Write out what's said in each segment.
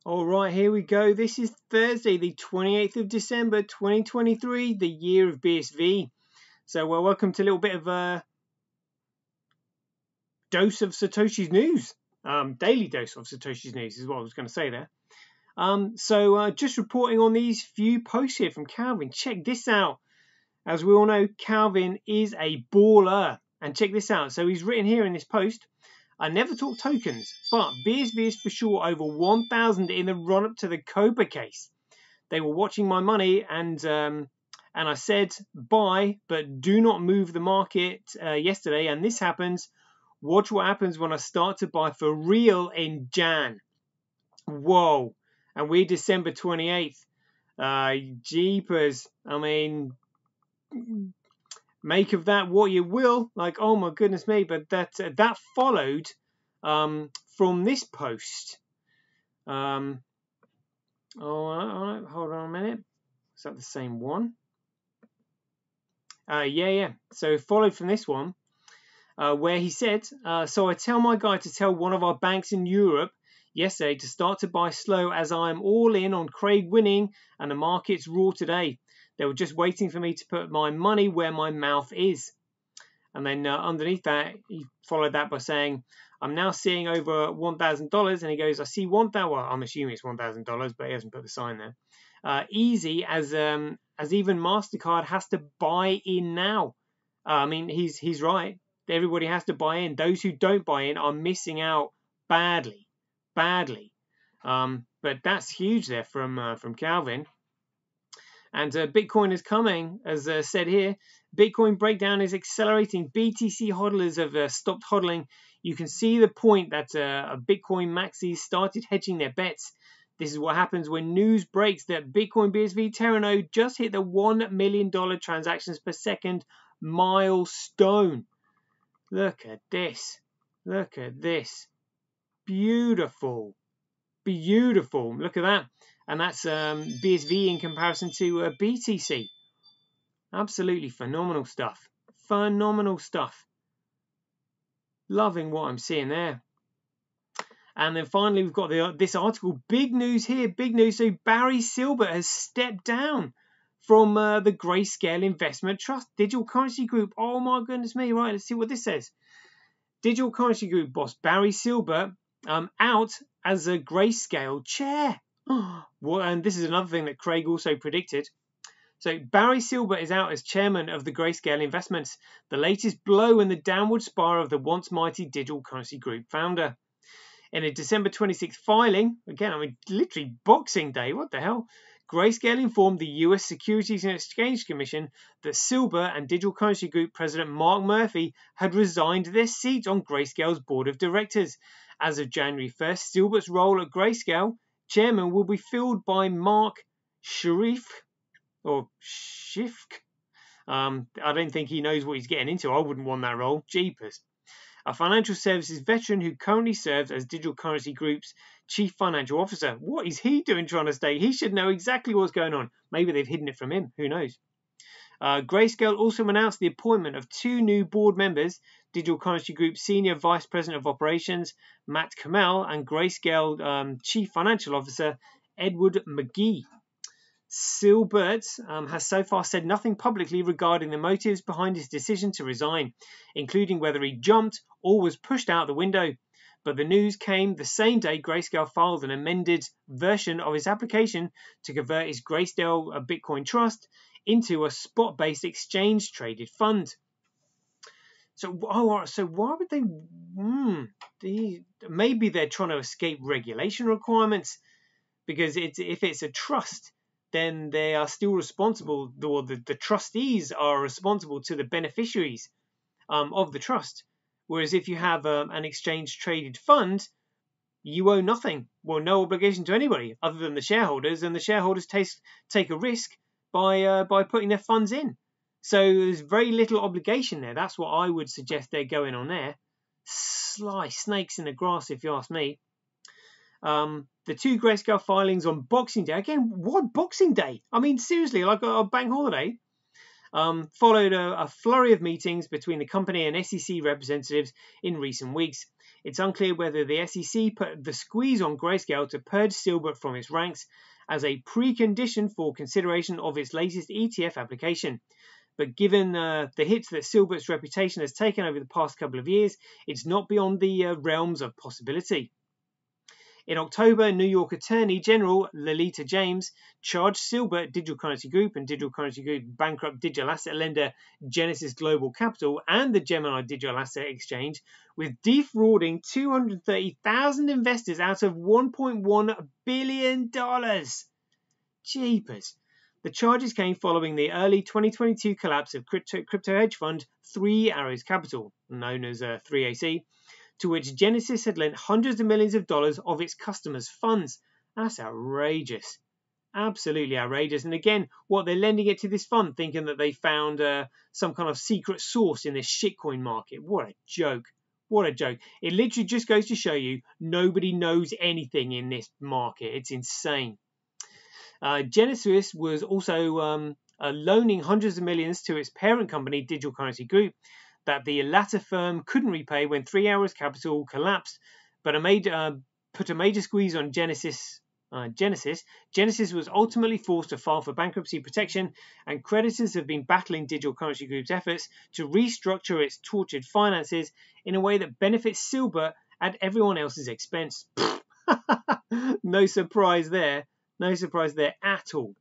All right, here we go. This is Thursday, the 28th of December, 2023, the year of BSV. So, welcome to a little bit of a dose of Satoshi's news. Daily dose of Satoshi's news is what I was going to say there. Just reporting on these few posts here from Calvin. Check this out. As we all know, Calvin is a baller. And check this out. So he's written here in this post, I never talk tokens, but BSV is for sure over 1,000 in the run-up to the Cobra case. They were watching my money, and I said buy, but do not move the market yesterday. And this happens. Watch what happens when I start to buy for real in Jan. Whoa! And we're December 28th. Jeepers! I mean, make of that what you will. Like, oh my goodness me! But that followed from this post. All right, hold on a minute. Is that the same one? Yeah. So followed from this one, where he said, so I tell my guy to tell one of our banks in Europe yesterday to start to buy slow as I'm all in on Craig winning and the market's raw today. They were just waiting for me to put my money where my mouth is. And then underneath that, he followed that by saying, I'm now seeing over $1,000. And he goes, I see $1,000. Well, I'm assuming it's $1,000, but he hasn't put the sign there. Easy as even MasterCard has to buy in now. I mean, he's right. Everybody has to buy in. Those who don't buy in are missing out badly. But that's huge there from Calvin. And Bitcoin is coming, as said here. Bitcoin breakdown is accelerating. BTC hodlers have stopped hodling. You can see the point that Bitcoin maxis started hedging their bets. This is what happens when news breaks that Bitcoin BSV Terranode just hit the $1 million transactions per second milestone. Look at this. Beautiful. Look at that. And that's BSV in comparison to BTC. Absolutely phenomenal stuff. Loving what I'm seeing there. And then finally, we've got this article. Big news here. Big news. So Barry Silbert has stepped down from the Grayscale Investment Trust Digital Currency Group. Oh my goodness me. Right, let's see what this says. Digital Currency Group boss Barry Silbert out as a Grayscale chair. Well, and this is another thing that Craig also predicted. So Barry Silbert is out as chairman of the Grayscale Investments, the latest blow in the downward spiral of the once mighty Digital Currency Group founder. In a December 26th filing, again, I mean, literally Boxing Day, what the hell? Grayscale informed the US Securities and Exchange Commission that Silbert and Digital Currency Group President Mark Murphy had resigned their seats on Grayscale's board of directors. As of January 1st, Silbert's role at Grayscale chairman will be filled by Mark Schiff. I don't think he knows what he's getting into. I wouldn't want that role. Jeepers. A financial services veteran who currently serves as Digital Currency Group's Chief Financial Officer. What is he doing trying to stay? He should know exactly what's going on. Maybe they've hidden it from him. Who knows? Grayscale also announced the appointment of 2 new board members, Digital Currency Group Senior Vice President of Operations, Matt Kamel, and Grayscale Chief Financial Officer, Edward McGee. Silbert has so far said nothing publicly regarding the motives behind his decision to resign, including whether he jumped or was pushed out the window. But the news came the same day Grayscale filed an amended version of his application to convert his Grayscale Bitcoin Trust into a spot-based exchange-traded fund. So why would they? Maybe they're trying to escape regulation requirements, because if it's a trust, then they are still responsible, or the trustees are responsible to the beneficiaries of the trust. Whereas if you have an exchange-traded fund, you owe nothing. Well, no obligation to anybody other than the shareholders, and the shareholders take a risk by putting their funds in. So there's very little obligation there. That's what I would suggest they're going on there. Sly snakes in the grass, if you ask me. The 2 Grayscale filings on Boxing Day. Again, what Boxing Day? I mean, seriously, like a bank holiday. Followed a flurry of meetings between the company and SEC representatives in recent weeks. It's unclear whether the SEC put the squeeze on Grayscale to purge Silbert from its ranks as a precondition for consideration of its latest ETF application. But given the hits that Silbert's reputation has taken over the past couple of years, it's not beyond the realms of possibility. In October, New York Attorney General Lolita James charged Silbert, Digital Currency Group, and Digital Currency Group bankrupt digital asset lender Genesis Global Capital and the Gemini Digital Asset Exchange with defrauding 230,000 investors out of $1.1 billion. Jeepers. The charges came following the early 2022 collapse of crypto hedge fund Three Arrows Capital, known as 3AC, to which Genesis had lent hundreds of millions of dollars of its customers' funds. That's outrageous. Absolutely outrageous. And again, what they're lending it to this fund, thinking that they found some kind of secret source in this shitcoin market. What a joke. What a joke. It literally just goes to show you nobody knows anything in this market. It's insane. Genesis was also loaning hundreds of millions to its parent company, Digital Currency Group, that the latter firm couldn't repay when Three Arrows Capital collapsed, but put a major squeeze on Genesis. Genesis was ultimately forced to file for bankruptcy protection, and creditors have been battling Digital Currency Group's efforts to restructure its tortured finances in a way that benefits Silbert at everyone else's expense. No surprise there. No surprise there at all.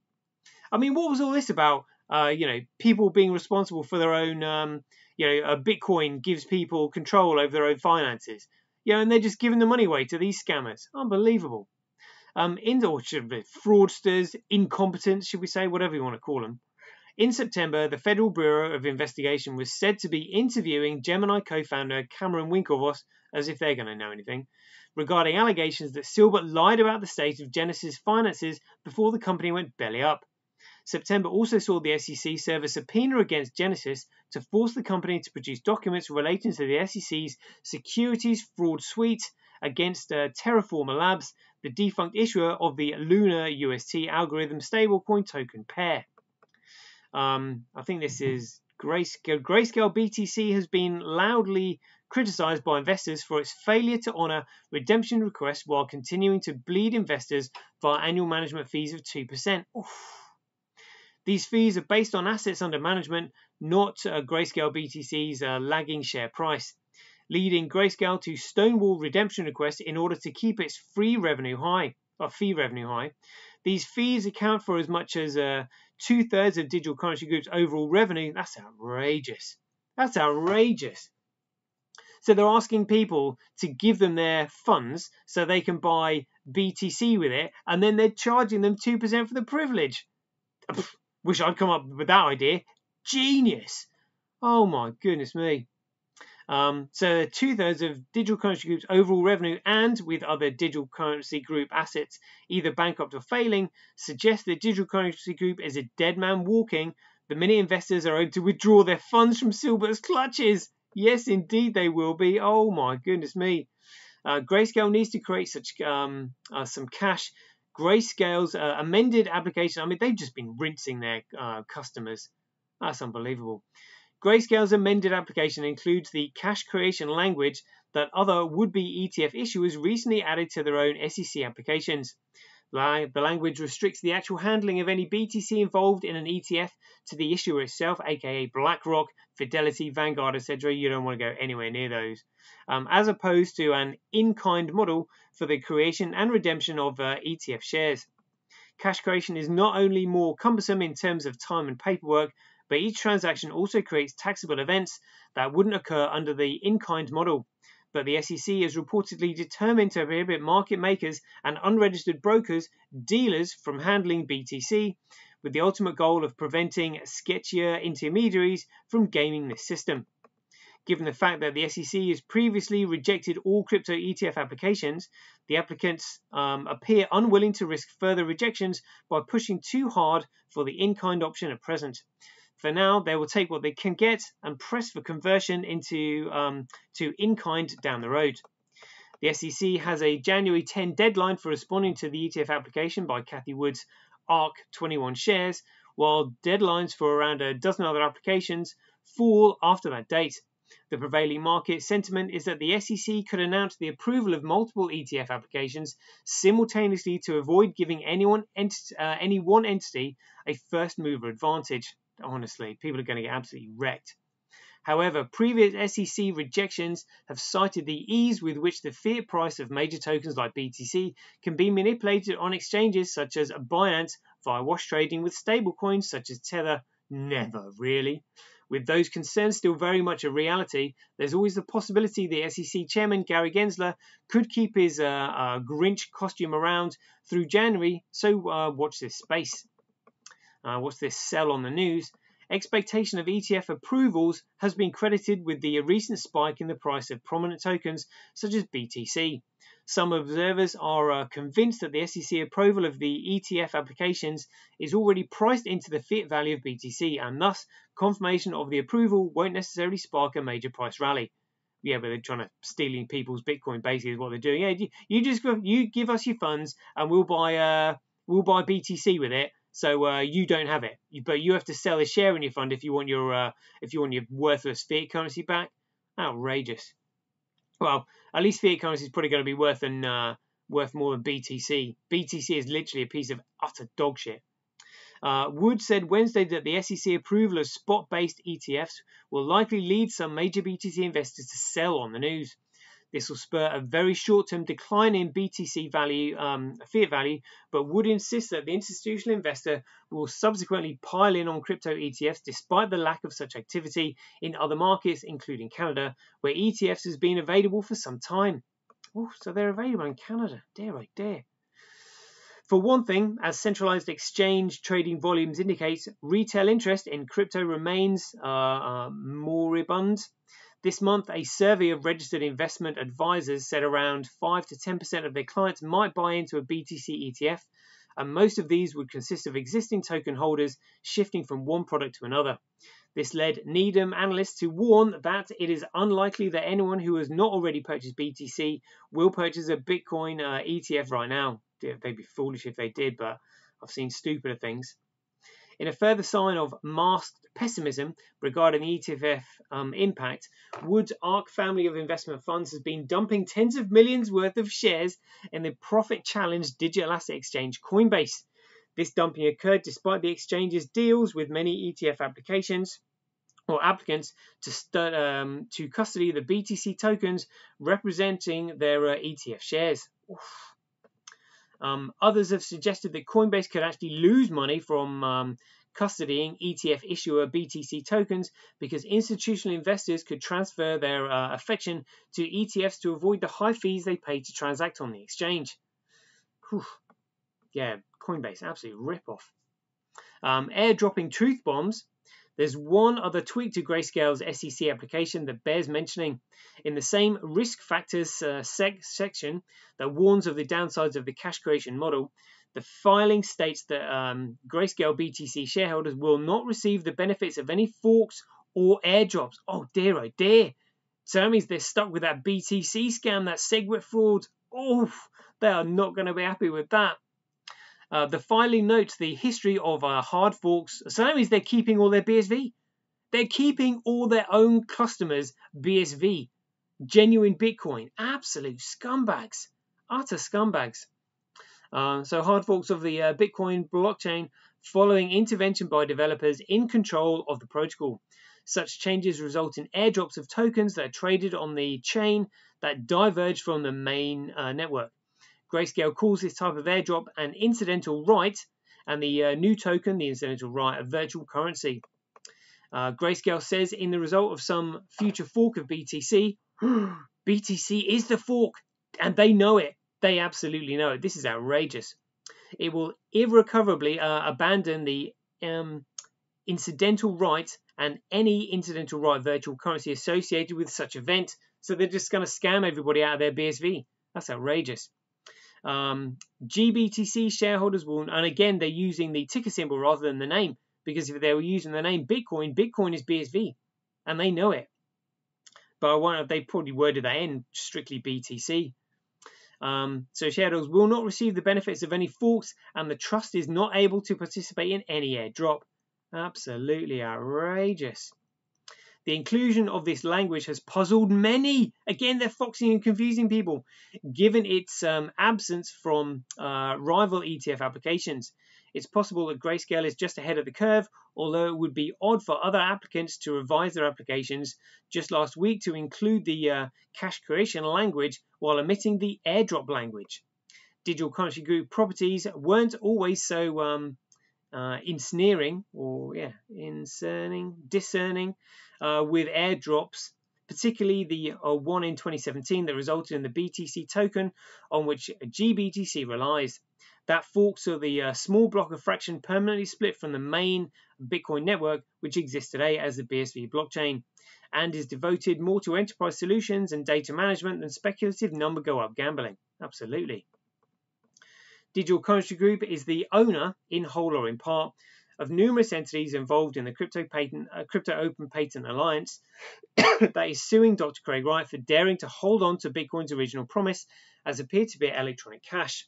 I mean, what was all this about? People being responsible for their own. Bitcoin gives people control over their own finances. And they're just giving the money away to these scammers. Unbelievable. Fraudsters, incompetents, should we say, whatever you want to call them. In September, the Federal Bureau of Investigation was said to be interviewing Gemini co-founder Cameron Winklevoss, as if they're going to know anything, regarding allegations that Silbert lied about the state of Genesis' finances before the company went belly up. September also saw the SEC serve a subpoena against Genesis to force the company to produce documents relating to the SEC's securities fraud suite against Terraform Labs, the defunct issuer of the Luna UST algorithm stablecoin token pair. I think this is Grayscale. Grayscale BTC has been loudly criticized by investors for its failure to honor redemption requests while continuing to bleed investors via annual management fees of 2%. Oof. These fees are based on assets under management, not Grayscale BTC's lagging share price, leading Grayscale to stonewall redemption requests in order to keep its fee revenue high. These fees account for as much as 2/3 of Digital Currency Group's overall revenue. That's outrageous. That's outrageous. So they're asking people to give them their funds so they can buy BTC with it, and then they're charging them 2% for the privilege. Wish I'd come up with that idea. Genius. Oh my goodness me. So 2/3 of Digital Currency Group's overall revenue, and with other Digital Currency Group assets either bankrupt or failing, suggests that Digital Currency Group is a dead man walking the minute investors are able to withdraw their funds from Silbert's clutches. Yes, indeed they will be. Oh my goodness me. Grayscale needs to create some cash. Grayscale's amended application, I mean, they've just been rinsing their customers. That's unbelievable. Grayscale's amended application includes the cash creation language that other would-be ETF issuers recently added to their own SEC applications. The language restricts the actual handling of any BTC involved in an ETF to the issuer itself, aka BlackRock, Fidelity, Vanguard, etc. You don't want to go anywhere near those. As opposed to an in-kind model for the creation and redemption of ETF shares. Cash creation is not only more cumbersome in terms of time and paperwork, but each transaction also creates taxable events that wouldn't occur under the in-kind model. But the SEC is reportedly determined to prohibit market makers and unregistered brokers, dealers, from handling BTC, with the ultimate goal of preventing sketchier intermediaries from gaming this system. Given the fact that the SEC has previously rejected all crypto ETF applications, the applicants appear unwilling to risk further rejections by pushing too hard for the in-kind option at present. For now, they will take what they can get and press for conversion into to in-kind down the road. The SEC has a January 10 deadline for responding to the ETF application by Cathie Wood's ARK 21 shares, while deadlines for around a dozen other applications fall after that date. The prevailing market sentiment is that the SEC could announce the approval of multiple ETF applications simultaneously to avoid giving any one entity a first mover advantage. Honestly, people are going to get absolutely wrecked. However, previous SEC rejections have cited the ease with which the fiat price of major tokens like BTC can be manipulated on exchanges such as Binance via wash trading with stablecoins such as Tether. Never really. With those concerns still very much a reality, there's always the possibility the SEC chairman Gary Gensler could keep his Grinch costume around through January, so watch this space. What's this sell on the news? Expectation of ETF approvals has been credited with the recent spike in the price of prominent tokens such as BTC. Some observers are convinced that the SEC approval of the ETF applications is already priced into the fiat value of BTC, and thus confirmation of the approval won't necessarily spark a major price rally. Yeah, but they're trying to stealing people's Bitcoin basically is what they're doing. Yeah, you give us your funds and we'll buy BTC with it. So you don't have it, but you have to sell a share in your fund if you want your worthless fiat currency back. Outrageous. Well, at least fiat currency is probably going to be worth more than BTC. BTC is literally a piece of utter dog shit. Wood said Wednesday that the SEC approval of spot-based ETFs will likely lead some major BTC investors to sell on the news. This will spur a very short-term decline in BTC value, fiat value, but Wood insists that the institutional investor will subsequently pile in on crypto ETFs despite the lack of such activity in other markets, including Canada, where ETFs has been available for some time. Oh, so they're available in Canada. Dare I dare. For one thing, as centralized exchange trading volumes indicate, retail interest in crypto remains moribund. This month, a survey of registered investment advisors said around 5 to 10% of their clients might buy into a BTC ETF, and most of these would consist of existing token holders shifting from one product to another. This led Needham analysts to warn that it is unlikely that anyone who has not already purchased BTC will purchase a Bitcoin ETF right now. They'd be foolish if they did, but I've seen stupider things. In a further sign of masked pessimism regarding the ETF impact, Wood's ARK family of investment funds has been dumping tens of millions worth of shares in the profit-challenged digital asset exchange Coinbase. This dumping occurred despite the exchange's deals with many ETF applications or applicants to custody the BTC tokens representing their ETF shares. Others have suggested that Coinbase could actually lose money from custodying ETF issuer BTC tokens because institutional investors could transfer their affection to ETFs to avoid the high fees they pay to transact on the exchange. Whew. Yeah, Coinbase, absolute rip-off. Airdropping truth bombs. There's one other tweak to Grayscale's SEC application that bears mentioning. In the same risk factors section that warns of the downsides of the cash creation model, the filing states that Grayscale BTC shareholders will not receive the benefits of any forks or airdrops. Oh, dear, oh, dear. So that means they're stuck with that BTC scam, that SegWit fraud. Oh, they are not going to be happy with that. The filing notes the history of hard forks. So that means they're keeping all their BSV. They're keeping all their own customers' BSV. Genuine Bitcoin. Absolute scumbags. Utter scumbags. So hard forks of the Bitcoin blockchain following intervention by developers in control of the protocol. Such changes result in airdrops of tokens that are traded on the chain that diverge from the main network. Grayscale calls this type of airdrop an incidental right, and the new token, the incidental right, a virtual currency. Grayscale says in the result of some future fork of BTC, BTC is the fork, and they know it. They absolutely know it. This is outrageous. It will irrecoverably abandon the incidental right and any incidental right virtual currency associated with such event. So they're just going to scam everybody out of their BSV. That's outrageous. GBTC shareholders will, and again, they're using the ticker symbol rather than the name, because if they were using the name Bitcoin, Bitcoin is BSV, and they know it. But they probably worded that in strictly BTC. So shareholders will not receive the benefits of any forks, and the trust is not able to participate in any airdrop. Absolutely outrageous. The inclusion of this language has puzzled many. Again, they're foxing and confusing people, given its absence from rival ETF applications. It's possible that Grayscale is just ahead of the curve, although it would be odd for other applicants to revise their applications just last week to include the cash creation language while omitting the airdrop language. Digital Currency Group properties weren't always so discerning with airdrops, particularly the one in 2017 that resulted in the BTC token on which GBTC relies. That fork saw the small block of fraction permanently split from the main Bitcoin network, which exists today as the BSV blockchain, and is devoted more to enterprise solutions and data management than speculative number go up gambling. Absolutely. Digital Currency Group is the owner, in whole or in part, of numerous entities involved in the Crypto Open Patent Alliance that is suing Dr. Craig Wright for daring to hold on to Bitcoin's original promise as a peer-to-peer electronic cash.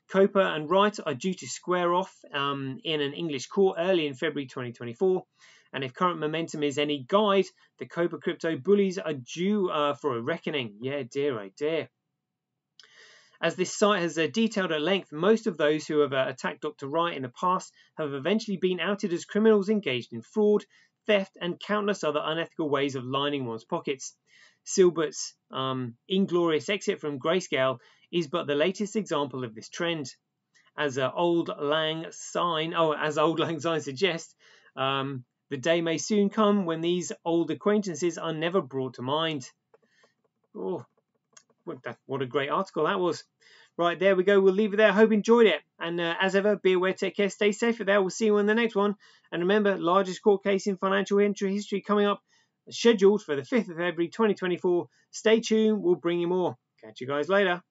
Coper and Wright are due to square off in an English court early in February 2024, and if current momentum is any guide, the Coper crypto bullies are due for a reckoning. Yeah, dear, oh dear. As this site has detailed at length, most of those who have attacked Dr. Wright in the past have eventually been outed as criminals engaged in fraud, theft, and countless other unethical ways of lining one's pockets. Silbert's inglorious exit from Grayscale is but the latest example of this trend. As Old Lang Syne suggests, the day may soon come when these old acquaintances are never brought to mind. Oh, what a great article that was. Right, there we go. We'll leave it there. Hope you enjoyed it. And as ever, be aware, take care, stay safe out there. We'll see you in the next one. And remember, largest court case in financial history coming up, scheduled for the 5th of February 2024. Stay tuned. We'll bring you more. Catch you guys later.